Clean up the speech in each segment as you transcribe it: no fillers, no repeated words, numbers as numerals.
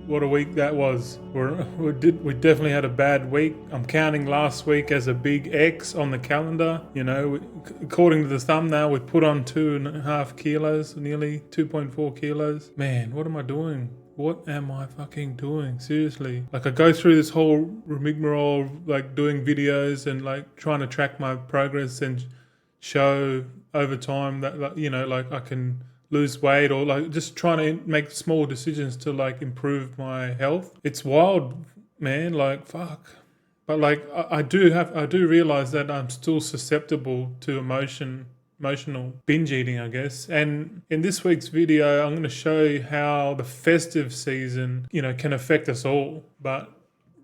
what a week that was. We definitely had a bad week. I'm counting last week as a big X on the calendar. You know, according to the thumbnail, we put on 2.5 kilos, nearly 2.4 kilos. Man, what am I doing? What am I fucking doing? Seriously. Like, I go through this whole rigmarole, like doing videos and like trying to track my progress and show over time that, like, you know, like I can lose weight, or like just trying to make small decisions to like improve my health. It's wild, man. Like, fuck. But like I do realize that I'm still susceptible to emotional binge eating, I guess. And in this week's video, I'm going to show you how the festive season, you know, can affect us all. But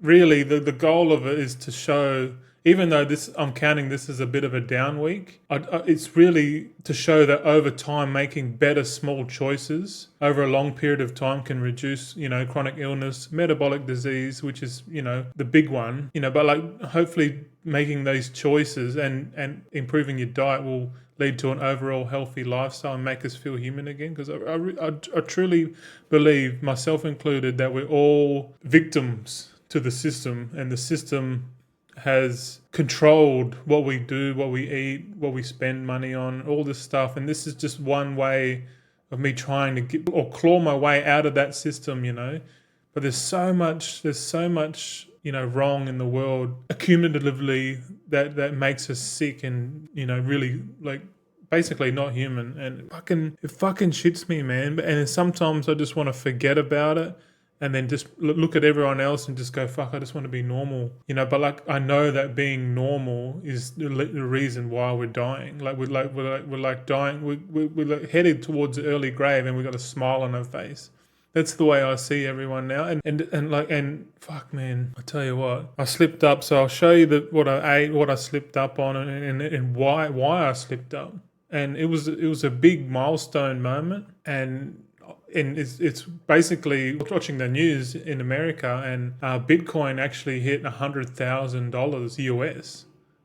really, the goal of it is to show, even though I'm counting this as a bit of a down week, it's really to show that over time, making better small choices over a long period of time can reduce, you know, chronic illness, metabolic disease, which is, you know, the big one, you know, but like hopefully making those choices and improving your diet will lead to an overall healthy lifestyle and make us feel human again. Because I truly believe, myself included, that we're all victims to the system, and the system has controlled what we do, what we eat, what we spend money on, all this stuff. And this is just one way of me trying to get or claw my way out of that system, you know. But there's so much, you know, wrong in the world accumulatively that makes us sick and, you know, really like basically not human. And it fucking shits me, man. And sometimes I just want to forget about it and then just look at everyone else and just go, fuck, I just want to be normal, you know. But like, I know that being normal is the reason why we're dying. Like we're dying. We're like headed towards the early grave, and we got a smile on our face. That's the way I see everyone now. And fuck, man, I tell you what, I slipped up. So I'll show you what I ate, what I slipped up on, and why I slipped up. And it was a big milestone moment. And it's basically watching the news in America, and Bitcoin actually hit $100,000 US,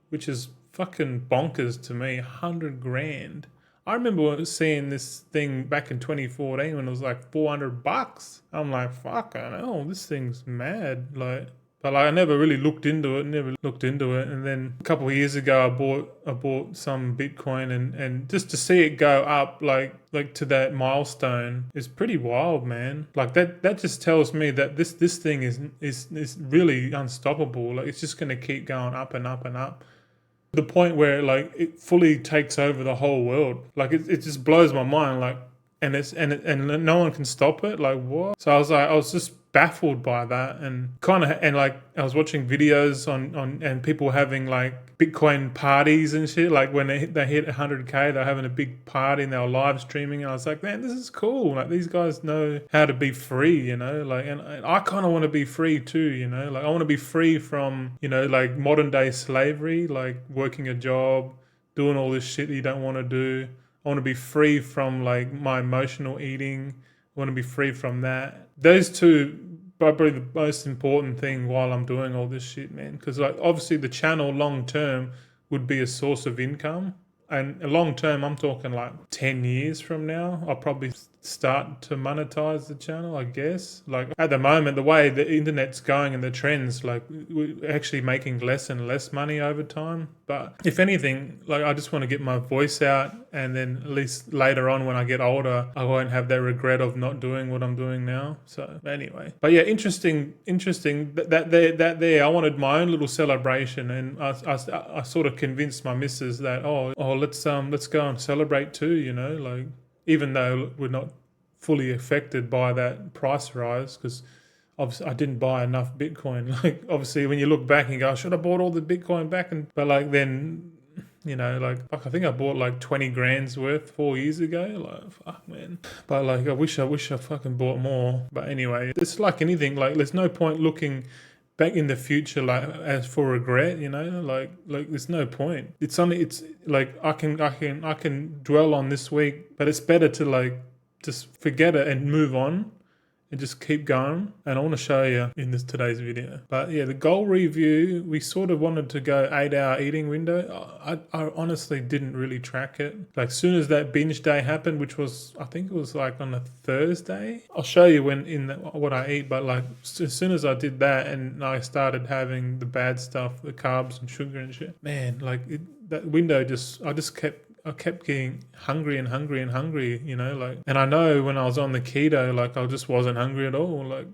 which is fucking bonkers to me. 100 grand. I remember seeing this thing back in 2014 when it was like $400. I'm like, fuck, I know, this thing's mad. But I never really looked into it. And then a couple of years ago, I bought some Bitcoin, and just to see it go up like to that milestone is pretty wild, man. Like that just tells me that this thing is really unstoppable. Like, it's just gonna keep going up and up and up. The point where like it fully takes over the whole world. Like it just blows my mind. Like, and no one can stop it. Like, what? So I was just baffled by that, and like I was watching videos on and people having like Bitcoin parties and shit. Like when they hit 100K, they're having a big party and they were live streaming. And I was like, man, this is cool. Like, these guys know how to be free, you know. Like, and I kind of want to be free too, you know. Like, I want to be free from, you know, like modern day slavery, like working a job, doing all this shit that you don't want to do. I want to be free from like my emotional eating. I want to be free from that. Those two are probably the most important thing while I'm doing all this shit, man. Because like, obviously the channel long term would be a source of income. And long term, I'm talking like 10 years from now, I'll probably start to monetize the channel, I guess. Like, at the moment, the way the internet's going and the trends, like, we're actually making less and less money over time. But if anything, like, I just want to get my voice out, and then at least later on when I get older, I won't have that regret of not doing what I'm doing now. So anyway, but yeah, interesting that there, I wanted my own little celebration, and I sort of convinced my missus that, let's go and celebrate too, you know, like, even though we're not fully affected by that price rise, because obviously I didn't buy enough Bitcoin. Like, obviously when you look back and you go, I should have bought all the Bitcoin back, but like, then, you know, like I think I bought like 20 grand's worth 4 years ago. Like, fuck, man. But like, I wish I fucking bought more. But anyway, it's like anything, like, there's no point looking back in the future, like, as for regret, you know, like there's no point. It's like, I can dwell on this week, but it's better to like just forget it and move on, and just keep going. And I want to show you in today's video. But yeah, the goal review, we sort of wanted to go 8-hour eating window. I honestly didn't really track it. Like, soon as that binge day happened, which was, I think it was like on a Thursday. I'll show you what I eat. But like, as soon as I did that and I started having the bad stuff, the carbs and sugar and shit, man, like that window I kept getting hungry and hungry and hungry, you know, like, and I know when I was on the keto, like, I just wasn't hungry at all. Like,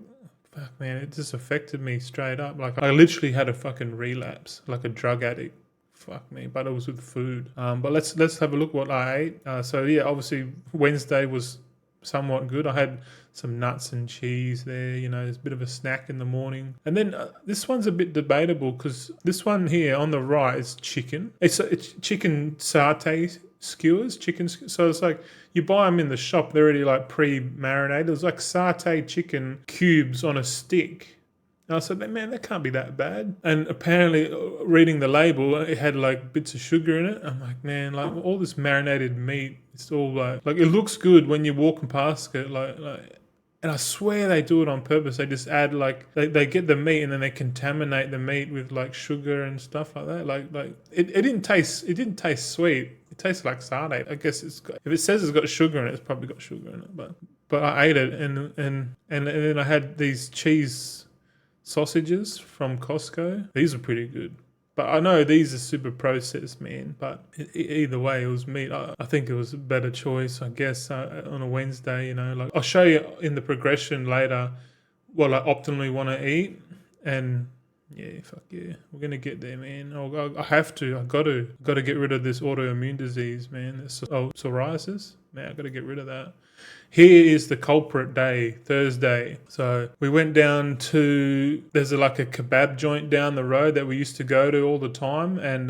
fuck, man, it just affected me straight up. Like, I literally had a fucking relapse, like a drug addict. Fuck me, but it was with food. But let's have a look what I ate. So yeah, obviously Wednesday was somewhat good. I had some nuts and cheese there, you know, it's a bit of a snack in the morning. And then this one's a bit debatable because this one here on the right is chicken. It's chicken satay skewers, so it's like you buy them in the shop, they're already like pre-marinated. It's like satay chicken cubes on a stick. And I said, man, that can't be that bad. And apparently, reading the label, it had like bits of sugar in it. I'm like, man, like all this marinated meat, it's all like it looks good when you're walking past it, like. And I swear they do it on purpose. They just add like they get the meat and then they contaminate the meat with like sugar and stuff like that. Like it didn't taste sweet. It tastes like satay. I guess if it says it's got sugar in it, it's probably got sugar in it. But I ate it and then I had these cheese sausages from Costco. These are pretty good. But I know these are super processed, man. But either way, it was meat. I think it was a better choice, I guess, on a Wednesday, you know. Like, I'll show you in the progression later what I optimally want to eat. And yeah, fuck yeah. We're going to get there, man. I have to. I got to get rid of this autoimmune disease, man. Psoriasis. Man, I got to get rid of that. Here is the culprit day, Thursday. So we went down to, there's like a kebab joint down the road that we used to go to all the time. And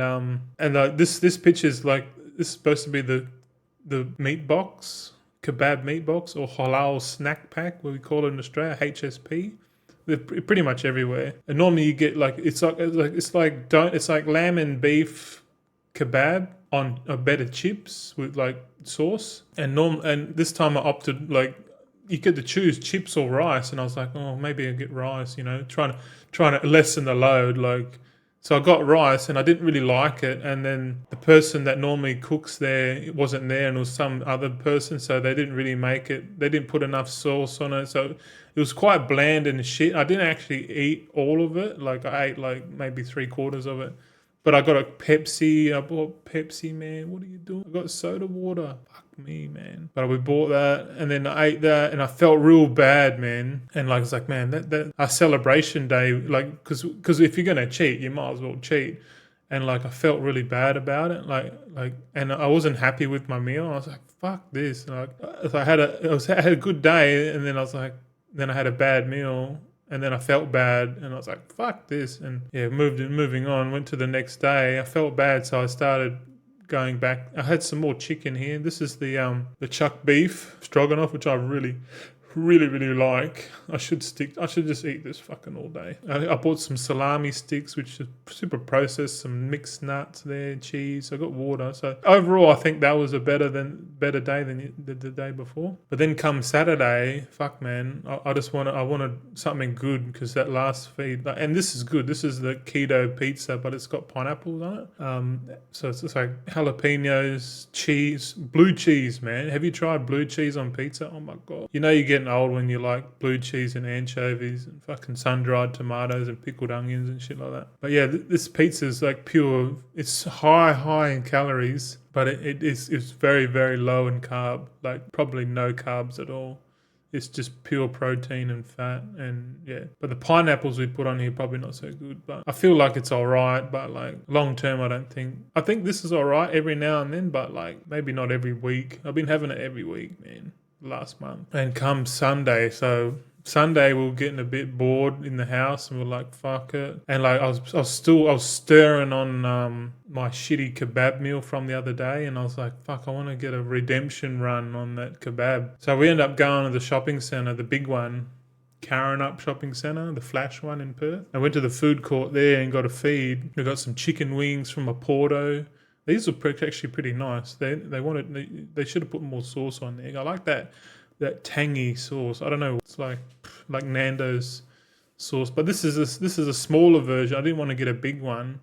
this picture's like, this is supposed to be the meat box, kebab meat box, or halal snack pack, what we call it in Australia, HSP. They're pretty much everywhere. And normally you get like, it's like lamb and beef kebab on a bed of chips with like sauce, and this time I opted, like, you get to choose chips or rice, and I was like, oh, maybe I'll get rice, you know, trying to lessen the load. Like, so I got rice and I didn't really like it, and then the person that normally cooks there, it wasn't there, and it was some other person, so they didn't really make it, they didn't put enough sauce on it, so it was quite bland and shit. I didn't actually eat all of it. Like, I ate like maybe 3/4 of it. But I got a Pepsi. I bought Pepsi, man. What are you doing? I got soda water. Fuck me, man. But we bought that, and then I ate that, and I felt real bad, man. And like, it's like, man, that our celebration day, like, because if you're gonna cheat, you might as well cheat. And like, I felt really bad about it, like, and I wasn't happy with my meal. I was like, fuck this. And like, I had a good day, and then I was like, then I had a bad meal. And then I felt bad, and I was like, fuck this. And yeah, moving on, went to the next day. I felt bad, so I started going back. I had some more chicken here. This is the chuck beef stroganoff, which I really like. I should just eat this fucking all day. I bought some salami sticks, which is super processed, some mixed nuts there, cheese. I got water. So overall, I think that was a better day than the day before. But then come Saturday, fuck man, I wanted something good, because that last feed, and this is good. This is the keto pizza, but it's got pineapples on it. So it's just like jalapenos, cheese, blue cheese, man. Have you tried blue cheese on pizza? Oh my God. You know you're getting old when you like blue cheese and anchovies and fucking sun-dried tomatoes and pickled onions and shit like that. But yeah, this pizza is like pure. It's high in calories, but it's very, very low in carb. Like probably no carbs at all. It's just pure protein and fat, and yeah. But the pineapples we put on here probably not so good. But I feel like it's all right. But like long term, I think this is all right every now and then. But like maybe not every week. I've been having it every week, man. Last month. And come Sunday, so Sunday we were getting a bit bored in the house, and we're like, fuck it. And like I was stirring on my shitty kebab meal from the other day, and I was like, fuck, I want to get a redemption run on that kebab. So we ended up going to the shopping centre, the big one, Karrinyup Shopping Centre, the Flash one in Perth. I went to the food court there and got a feed. We got some chicken wings from a Porto. These were actually pretty nice. They should have put more sauce on there. I like that that tangy sauce. I don't know. It's like Nando's sauce, but this is a smaller version. I didn't want to get a big one.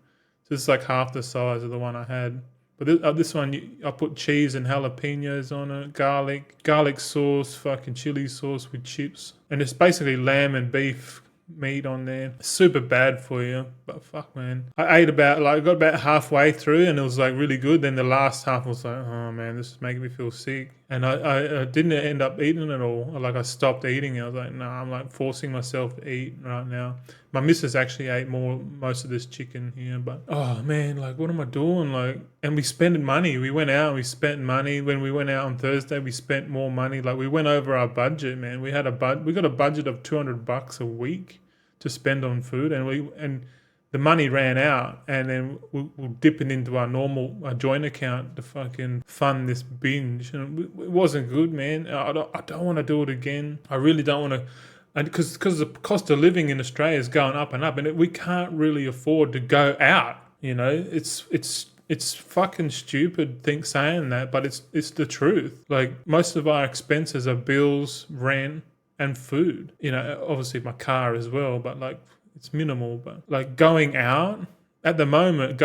So it's like half the size of the one I had. But this one, I put cheese and jalapenos on it, garlic sauce, fucking chili sauce with chips. And it's basically lamb and beef meat on there. Super bad for you, but fuck, man. I got about halfway through and it was like really good. Then the last half was like, oh man, this is making me feel sick. And I didn't end up eating it all. Like I stopped eating it. I was like, nah, I'm like forcing myself to eat right now. My missus actually ate most of this chicken here, but oh man, like what am I doing? Like, and we spent money. We went out and we spent money. When we went out on Thursday, we spent more money. Like we went over our budget, man. We got a budget of $200 a week to spend on food, and the money ran out, and then we're dipping into our joint account to fucking fund this binge, and it wasn't good, man. I don't want to do it again. I really don't want to. And because the cost of living in Australia is going up and up, and we can't really afford to go out. You know, it's fucking stupid saying that, but it's the truth. Like most of our expenses are bills, rent, and food. You know, obviously my car as well, but like it's minimal. But like going out at the moment,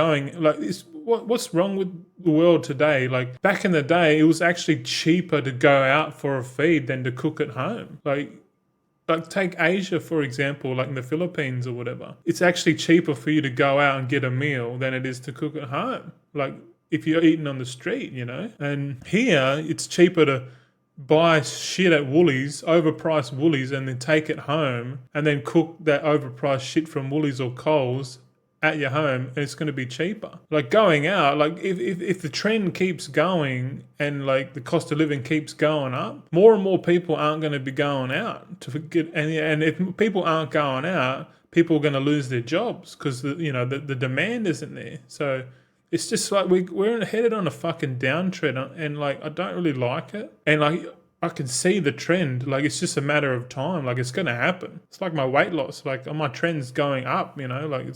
what's wrong with the world today? Like back in the day, it was actually cheaper to go out for a feed than to cook at home. Like take Asia, for example, like in the Philippines or whatever. It's actually cheaper for you to go out and get a meal than it is to cook at home. Like if you're eating on the street, you know. And here, it's cheaper to buy shit at Woolies, overpriced Woolies, and then take it home and then cook that overpriced shit from Woolies or Coles at your home, and it's going to be cheaper. Like going out, like if the trend keeps going and like the cost of living keeps going up, more and more people aren't going to be going out to get, and if people aren't going out, people are going to lose their jobs because the demand isn't there. So it's just like we're headed on a fucking downtrend, and like I don't really like it, and like I can see the trend. Like it's just a matter of time. Like it's going to happen. It's like my weight loss. Like my trend's going up. You know, like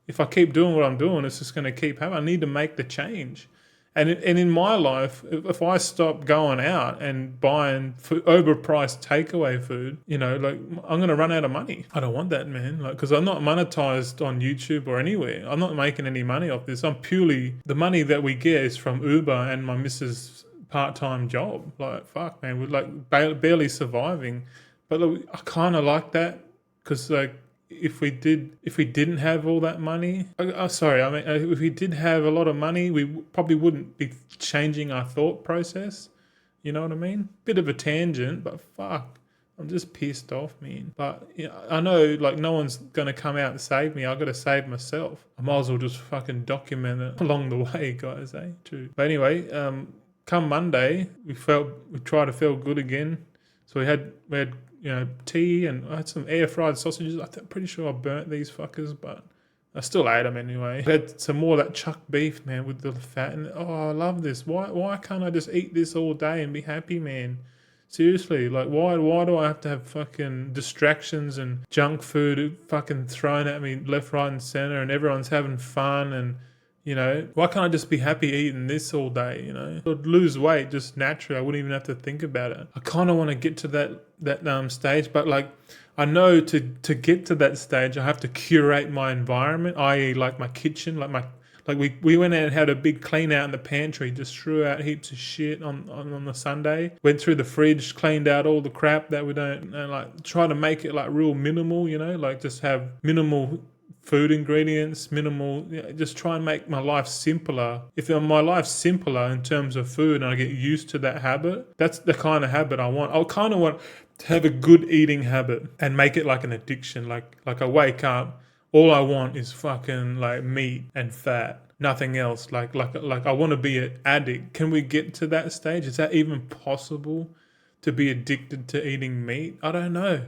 if I keep doing what I'm doing, it's just going to keep happening. I need to make the change. And in my life, if I stop going out and buying overpriced takeaway food, you know, like I'm going to run out of money. I don't want that, man. Like, because I'm not monetized on YouTube or anywhere. I'm not making any money off this. The money that we get is from Uber and my missus' part-time job. Like, fuck, man, we're like barely surviving. But look, I kind of like that because like, if we didn't have all that money, if we did have a lot of money, we probably wouldn't be changing our thought process. You know what I mean? Bit of a tangent, but fuck, I'm just pissed off, man. But yeah, I know like no one's gonna come out and save me. I gotta save myself. I might as well just fucking document it along the way, guys. True. But anyway, come Monday, we tried to feel good again. So we had tea, and I had some air fried sausages. I'm pretty sure I burnt these fuckers, but I still ate them anyway. I had some more of that chuck beef, man, with the fat. And I love this. Why can't I just eat this all day and be happy, man? Seriously, like why do I have to have fucking distractions and junk food fucking thrown at me left, right, and center, and everyone's having fun and. You know, why can't I just be happy eating this all day, you know? I'd lose weight just naturally. I wouldn't even have to think about it. I kind of want to get to that stage, but like I know to get to that stage, I have to curate my environment, i.e. like my kitchen, we went out and had a big clean out in the pantry, just threw out heaps of shit on the Sunday. Went through the fridge, cleaned out all the crap that we don't, like try to make it like real minimal, you know, like just have minimal food ingredients, minimal, just try and make my life simpler. If my life's simpler in terms of food and I get used to that habit, that's the kind of habit I want. I kind of want to have a good eating habit and make it like an addiction. Like I wake up, all I want is fucking like meat and fat, nothing else. Like I want to be an addict. Can we get to that stage? Is that even possible to be addicted to eating meat? I don't know.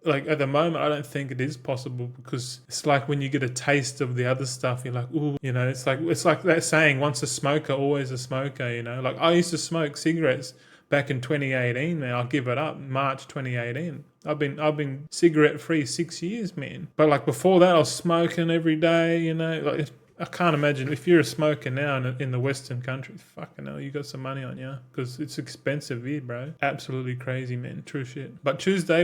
Like at the moment, I don't think it is possible because it's like when you get a taste of the other stuff, you're like, ooh, you know, it's like that saying, once a smoker, always a smoker, you know. Like I used to smoke cigarettes back in 2018, man. I'll give it up, March 2018. I've been cigarette free 6 years, man. But like before that, I was smoking every day, you know. Like I can't imagine if you're a smoker now in the Western countries, fucking hell, you got some money on you, because it's expensive here, bro. Absolutely crazy, man. True shit. But Tuesday,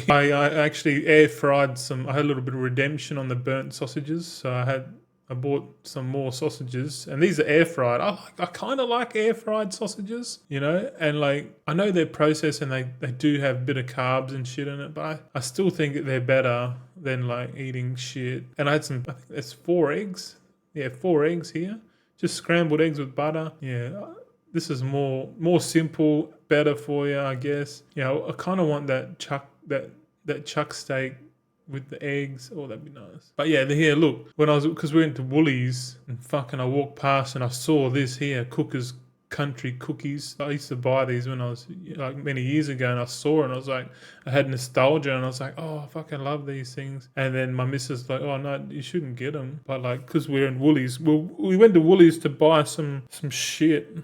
I actually air fried some. I had a little bit of redemption on the burnt sausages, so I bought some more sausages, and these are air fried. I kind of like air fried sausages, you know, and like I know they're processed and they do have a bit of carbs and shit in it, but I still think that they're better than like eating shit. And I think that's 4 eggs. Yeah, 4 eggs here. Just scrambled eggs with butter. Yeah, this is more simple, better for you, I guess. You know, I kind of want that chuck steak with the eggs. Oh, that'd be nice. But yeah, here, look, because we went to Woolies and fucking I walked past and I saw this here, Cooker's Country Cookies. I used to buy these when I was like many years ago, and I saw it and I was like, I had nostalgia and I was like, oh, I fucking love these things. And then my missus like, oh no, you shouldn't get them. But like, because we're in Woolies, we went to Woolies to buy some shit,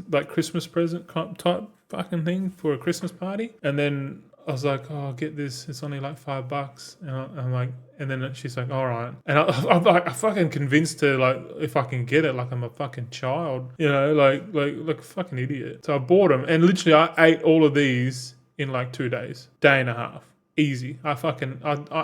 like Christmas present type fucking thing for a Christmas party. And then I was like, oh, I'll get this. It's only like $5. And I'm like, and then she's like, all right. And I fucking convinced her, like, if I can get it, like I'm a fucking child, you know, like a fucking idiot. So I bought them, and literally I ate all of these in like 2 days, day and a half, easy. I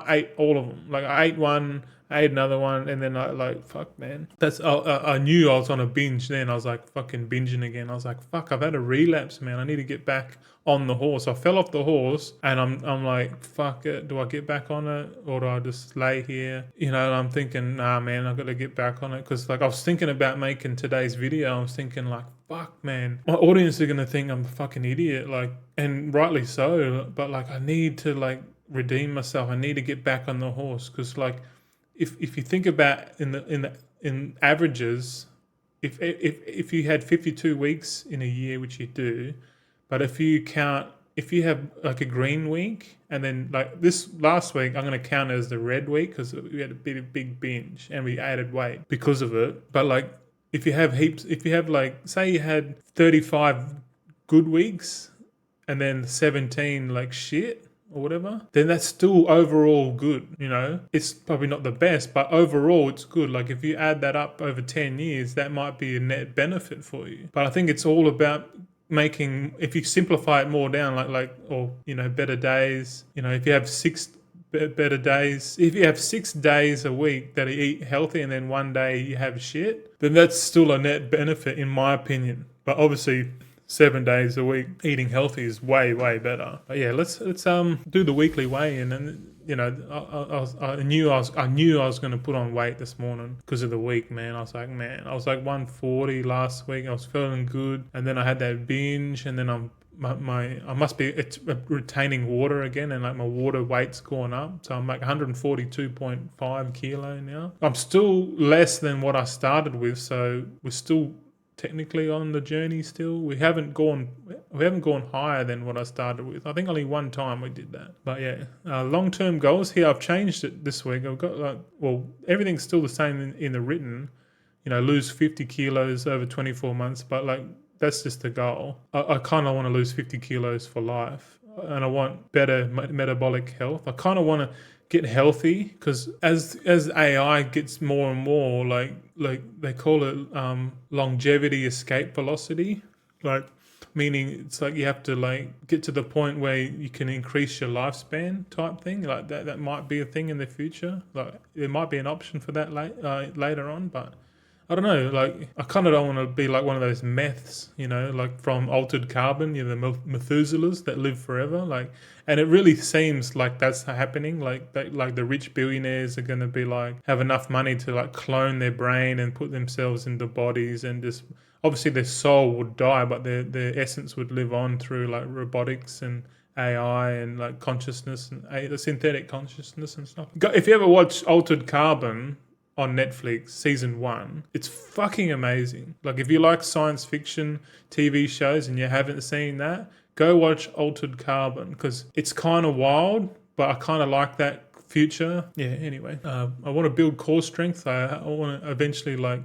ate all of them. Like I ate one, I ate another one, and then I like, fuck, man. I knew I was on a binge then. I was like fucking binging again. I was like, fuck, I've had a relapse, man. I need to get back on the horse. I fell off the horse, and I'm like, fuck it. Do I get back on it, or do I just lay here? You know, and I'm thinking, nah, man, I've got to get back on it, because like I was thinking about making today's video. I was thinking like, fuck, man, my audience are gonna think I'm a fucking idiot, like, and rightly so. But like, I need to like redeem myself. I need to get back on the horse, because like, if you think about in averages, if you had 52 weeks in a year, which you do, but if you have like a green week, and then like this last week, I'm going to count it as the red week, because we had a big binge and we added weight because of it. But like, if you have like, say you had 35 good weeks and then 17 like shit or whatever, then that's still overall good, you know? It's probably not the best, but overall it's good. Like if you add that up over 10 years, that might be a net benefit for you. But I think it's all about making, if you simplify it more down, or, you know, better days, you know, if you have 6 better days, if you have 6 days a week that you eat healthy and then 1 day you have shit, then that's still a net benefit in my opinion. But obviously 7 days a week eating healthy is way better. But yeah, let's do the weekly weigh in. And you know, I knew I was going to put on weight this morning because of the week, man. I was like 140 last week. I was feeling good, and then I had that binge, and then I must be retaining water again, and like my water weight's gone up, so I'm like 142.5 kilo now. I'm still less than what I started with, so we're still technically on the journey still. We haven't gone higher than what I started with. I think only one time we did that. But yeah, long-term goals here, I've changed it this week. I've got everything's still the same in the written, you know, lose 50 kilos over 24 months, but like that's just the goal. I kind of want to lose 50 kilos for life, and I want better metabolic health. I kind of want to get healthy, because as AI gets more and more, like they call it longevity escape velocity, like meaning it's like you have to like get to the point where you can increase your lifespan type thing. Like that might be a thing in the future. Like there might be an option for that later on, but I don't know, like I kind of don't want to be like one of those meths, you know, like from Altered Carbon, you know, the Methuselahs that live forever, like, and it really seems like that's happening, like the rich billionaires are going to be like, have enough money to like clone their brain and put themselves into bodies, and just, obviously their soul would die, but their essence would live on through like robotics and AI and like consciousness and synthetic consciousness and stuff. If you ever watch Altered Carbon on Netflix, season 1, it's fucking amazing. Like if you like science fiction TV shows and you haven't seen that, go watch Altered Carbon, because it's kind of wild, but I kind of like that future. Yeah, anyway, I want to build core strength. I want to eventually like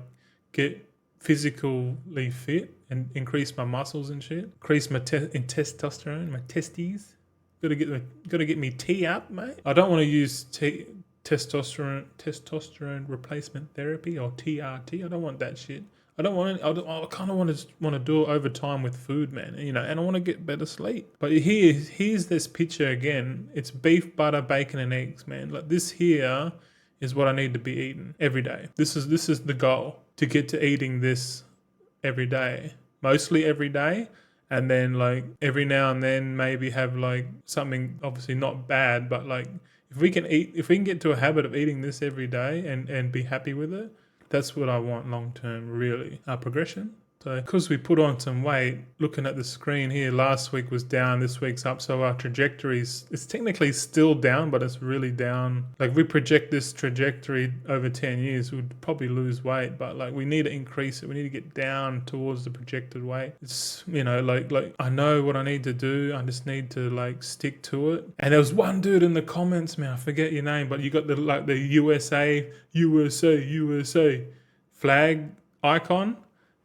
get physically fit and increase my muscles and shit, increase my testosterone, my testes. Gotta get me T up, mate. I don't want to use testosterone replacement therapy, or TRT. I don't want that shit. I don't want it. I kind of want to do it over time with food, man. You know, and I want to get better sleep. But here's this picture again. It's beef, butter, bacon, and eggs, man. Like this here is what I need to be eating every day. This is the goal, to get to eating this every day, mostly every day. And then like every now and then maybe have like something obviously not bad, but like if we can get to a habit of eating this every day and be happy with it, that's what I want long term, really. Our progression. So because we put on some weight, looking at the screen here, last week was down, this week's up. So our trajectories, it's technically still down, but it's really down. Like we project this trajectory over 10 years, we'd probably lose weight, but like we need to increase it. We need to get down towards the projected weight. It's, you know, like I know what I need to do. I just need to like stick to it. And there was one dude in the comments, man, I forget your name, but you got the USA flag icon.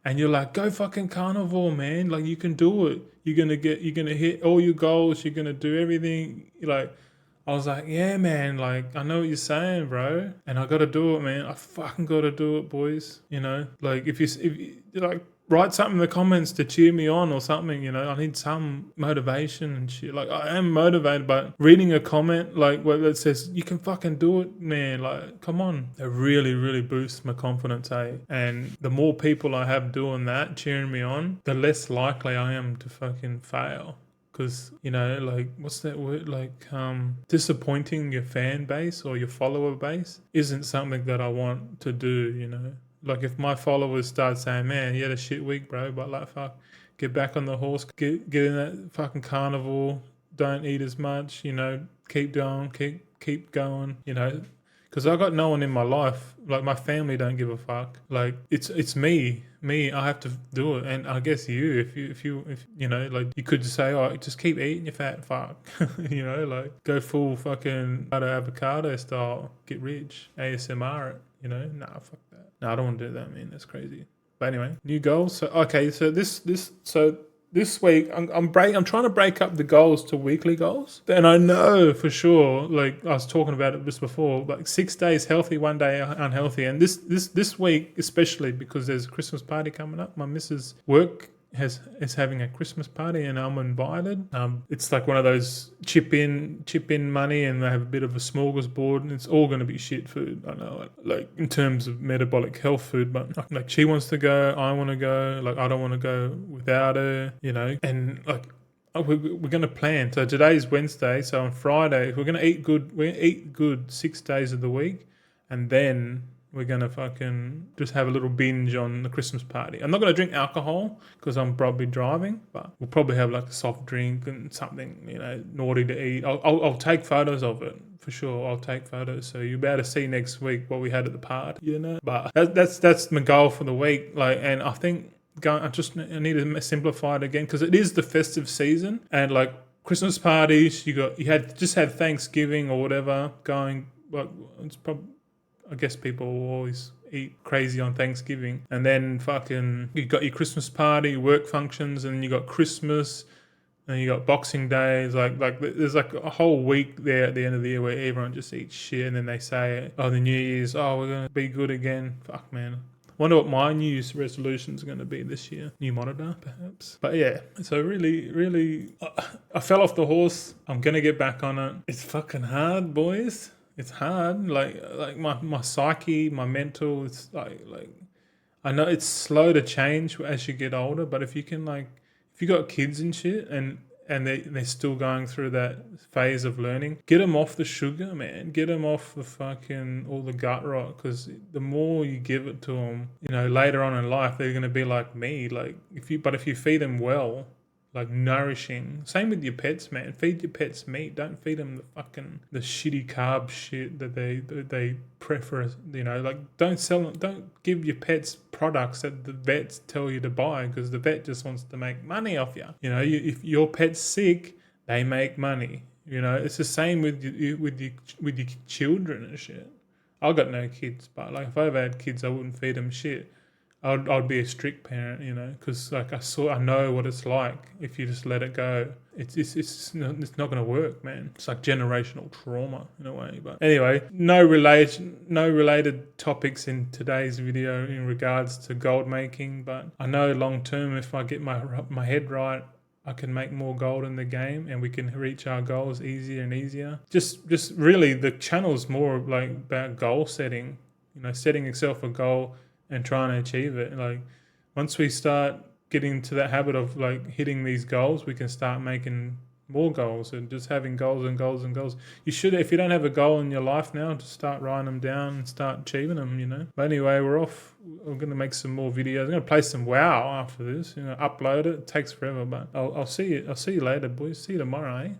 And you're like, go fucking carnivore, man. Like, you can do it. You're going to hit all your goals. You're going to do everything. Like, I was like, yeah, man. Like, I know what you're saying, bro. And I got to do it, man. I fucking got to do it, boys. You know, like, if you like, write something in the comments to cheer me on or something, you know. I need some motivation and shit. Like, I am motivated, but reading a comment like that says, you can fucking do it, man. Like, come on. It really, really boosts my confidence, eh? And the more people I have doing that, cheering me on, the less likely I am to fucking fail. Because, you know, like, what's that word? Like, disappointing your fan base or your follower base isn't something that I want to do, you know. Like, if my followers start saying, man, you had a shit week, bro, but like, fuck, get back on the horse, get in that fucking carnivore, don't eat as much, you know, keep going, keep going, you know, because I got no one in my life, like my family don't give a fuck. Like, it's me, I have to do it. And I guess if you know, like, you could just say, oh, just keep eating your fat fuck, you know, like, go full fucking avocado style, get rich, ASMR it, you know, nah, fuck that. No, I don't want to do that, man. That's crazy. But anyway, new goals. So okay, so this week I'm trying to break up the goals to weekly goals. And I know for sure, like I was talking about it just before, like 6 days healthy, 1 day unhealthy. And this week, especially because there's a Christmas party coming up, my missus' work is having a Christmas party and I'm invited. It's like one of those chip in money, and they have a bit of a smorgasbord, and it's all going to be shit food. I know, like in terms of metabolic health food, but like she wants to go, I want to go, like I don't want to go without her, you know, and like we're going to plan. So today's Wednesday, so on Friday we're going to eat good. We're going to eat good 6 days of the week, and then we're going to fucking just have a little binge on the Christmas party. I'm not going to drink alcohol because I'm probably driving, but we'll probably have like a soft drink and something, you know, naughty to eat. I'll take photos of it for sure. I'll take photos. So you'll be able to see next week what we had at the party, you know. But that's my goal for the week. Like, and I think I need to simplify it again because it is the festive season, and like Christmas parties, you had Thanksgiving or whatever going. Like, it's probably, I guess people will always eat crazy on Thanksgiving. And then fucking, you got your Christmas party, work functions, and you got Christmas, and you got Boxing Day. It's like there's like a whole week there at the end of the year where everyone just eats shit, and then they say, oh, the New Year's, oh, we're going to be good again. Fuck, man. Wonder what my New Year's resolution is going to be this year. New monitor, perhaps. But yeah, so really, I fell off the horse. I'm going to get back on it. It's fucking hard, boys. It's hard, like my psyche, my mental. It's like I know it's slow to change as you get older, but if you got kids and shit, and they're still going through that phase of learning, get them off the sugar, man. Get them off the fucking all the gut rot, because the more you give it to them, you know, later on in life they're gonna be like me. Like if you feed them well, like nourishing. Same with your pets, man. Feed your pets meat. Don't feed them the shitty carb shit that they prefer. You know, like don't give your pets products that the vets tell you to buy, because the vet just wants to make money off you. You know, if your pet's sick, they make money. You know, it's the same with your children and shit. I got no kids, but like if I ever had kids, I wouldn't feed them shit. I'd be a strict parent, you know, because like I know what it's like if you just let it go. It's not going to work, man. It's like generational trauma in a way. But anyway, no related topics in today's video in regards to gold making. But I know long term, if I get my head right, I can make more gold in the game, and we can reach our goals easier and easier. Just really, the channel's more like about goal setting. You know, setting yourself a goal and trying to achieve it. Like once we start getting into that habit of like hitting these goals, we can start making more goals and just having goals and goals and goals. You should, if you don't have a goal in your life now, just start writing them down and start achieving them, you know. But anyway, we're off. We're going to make some more videos. I'm going to play some WoW after this, you know, upload it. It takes forever, but I'll see you later, boys. See you tomorrow, eh?